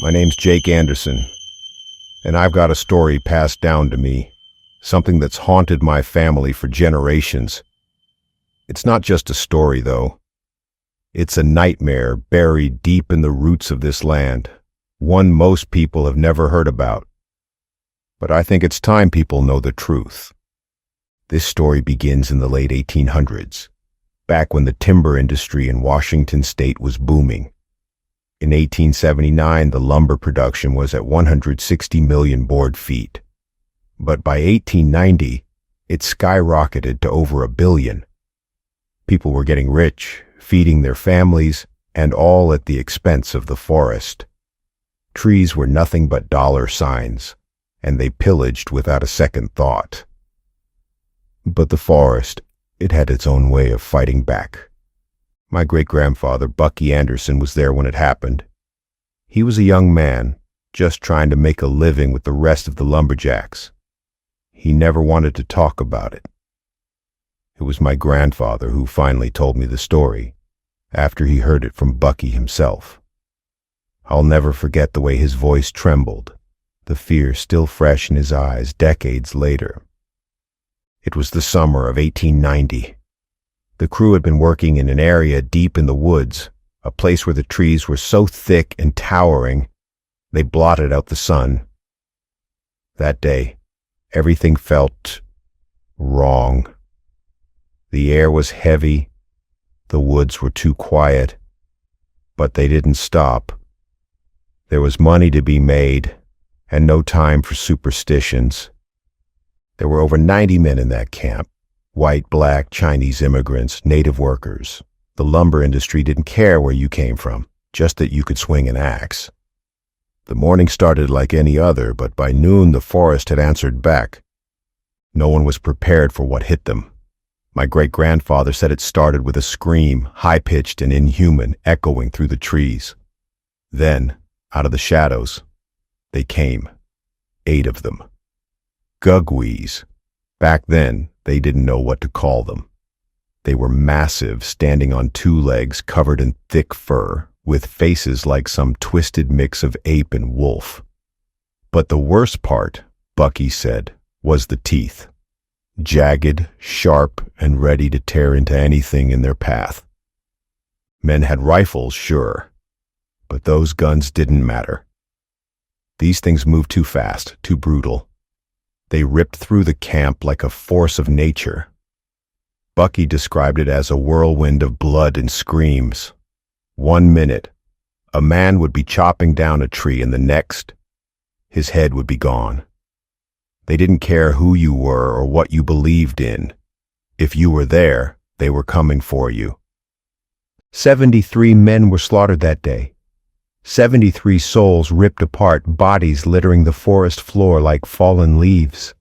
My name's Jake Anderson, and I've got a story passed down to me, something that's haunted my family for generations. It's not just a story, though. It's a nightmare buried deep in the roots of this land, one most people have never heard about. But I think it's time people know the truth. This story begins in the late 1800s, back when the timber industry in Washington state was booming. In 1879, the lumber production was at 160 million board feet. But by 1890, it skyrocketed to over 1 billion. People were getting rich, feeding their families, and all at the expense of the forest. Trees were nothing but dollar signs, and they pillaged without a second thought. But the forest, it had its own way of fighting back. My great-grandfather, Bucky Anderson, was there when it happened. He was a young man, just trying to make a living with the rest of the lumberjacks. He never wanted to talk about it. It was my grandfather who finally told me the story, after he heard it from Bucky himself. I'll never forget the way his voice trembled, the fear still fresh in his eyes decades later. It was the summer of 1890. The crew had been working in an area deep in the woods, a place where the trees were so thick and towering, they blotted out the sun. That day, everything felt wrong. The air was heavy, the woods were too quiet, but they didn't stop. There was money to be made, and no time for superstitions. There were over 90 men in that camp. White, black, Chinese immigrants, native workers. The lumber industry didn't care where you came from, just that you could swing an axe. The morning started like any other, but by noon the forest had answered back. No one was prepared for what hit them. My great-grandfather said it started with a scream, high-pitched and inhuman, echoing through the trees. Then, out of the shadows, they came. 8 of them. Gugwees. Back then, they didn't know what to call them. They were massive, standing on 2 legs covered in thick fur, with faces like some twisted mix of ape and wolf. But the worst part, Bucky said, was the teeth. Jagged, sharp, and ready to tear into anything in their path. Men had rifles, sure, but those guns didn't matter. These things moved too fast, too brutal. They ripped through the camp like a force of nature. Bucky described it as a whirlwind of blood and screams. 1 minute, a man would be chopping down a tree, and the next, his head would be gone. They didn't care who you were or what you believed in. If you were there, they were coming for you. 73 men were slaughtered that day. 73 souls ripped apart, bodies littering the forest floor like fallen leaves.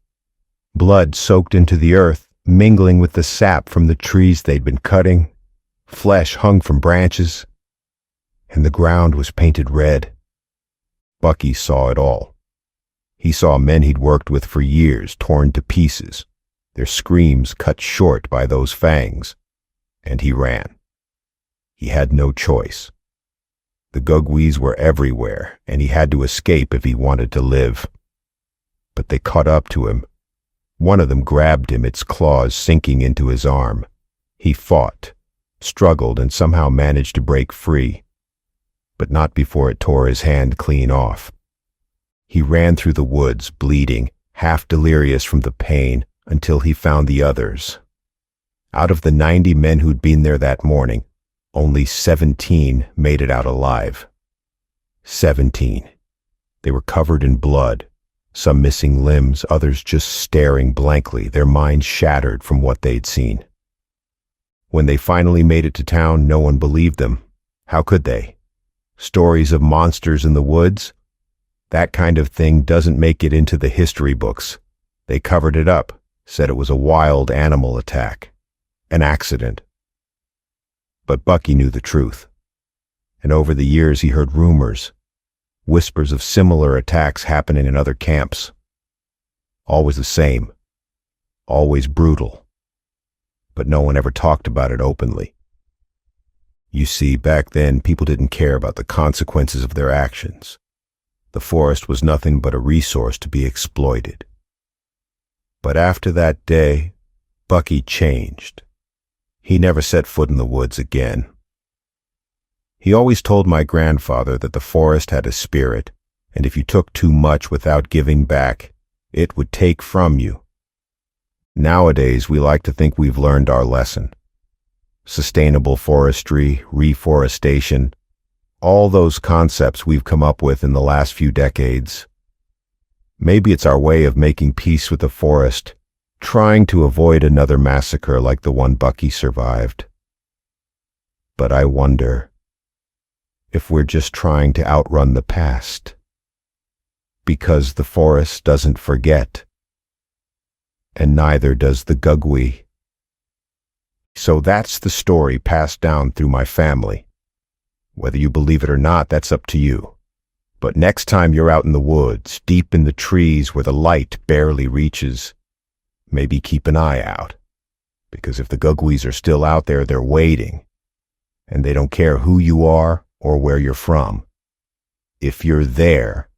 Blood soaked into the earth, mingling with the sap from the trees they'd been cutting. Flesh hung from branches, and the ground was painted red. Bucky saw it all. He saw men he'd worked with for years torn to pieces, their screams cut short by those fangs, and he ran. He had no choice. The Gugwees were everywhere, and he had to escape if he wanted to live. But they caught up to him. One of them grabbed him, its claws sinking into his arm. He fought, struggled, and somehow managed to break free. But not before it tore his hand clean off. He ran through the woods, bleeding, half delirious from the pain, until he found the others. Out of the 90 men who'd been there that morning, only 17 made it out alive. 17. They were covered in blood, some missing limbs, others just staring blankly, their minds shattered from what they'd seen. When they finally made it to town, no one believed them. How could they? Stories of monsters in the woods? That kind of thing doesn't make it into the history books. They covered it up, said it was a wild animal attack, an accident. But Bucky knew the truth. And over the years he heard rumors, whispers of similar attacks happening in other camps. Always the same, always brutal. But no one ever talked about it openly. You see, back then people didn't care about the consequences of their actions. The forest was nothing but a resource to be exploited. But after that day, Bucky changed. He never set foot in the woods again. He always told my grandfather that the forest had a spirit, and if you took too much without giving back, it would take from you. Nowadays, we like to think we've learned our lesson. Sustainable forestry, reforestation, all those concepts we've come up with in the last few decades. Maybe it's our way of making peace with the forest, trying to avoid another massacre like the one Bucky survived. But I wonder if we're just trying to outrun the past. Because the forest doesn't forget, and neither does the Gugwee. So that's the story passed down through my family. Whether you believe it or not, that's up to you. But next time you're out in the woods, deep in the trees where the light barely reaches, maybe keep an eye out. Because if the Gugwees are still out there, they're waiting. And they don't care who you are or where you're from. If you're there,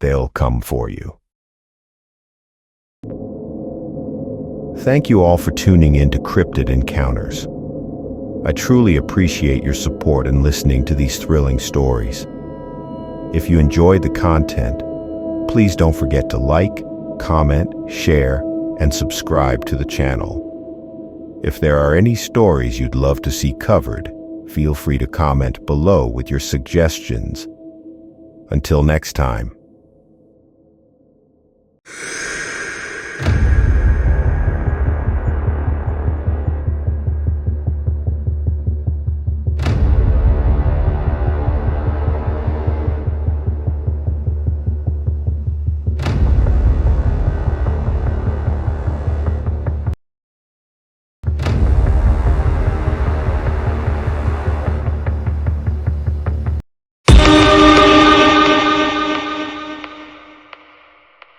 they'll come for you. Thank you all for tuning in to Cryptid Encounters. I truly appreciate your support in listening to these thrilling stories. If you enjoyed the content, please don't forget to like, comment, share, and subscribe to the channel. If there are any stories you'd love to see covered, feel free to comment below with your suggestions. Until next time.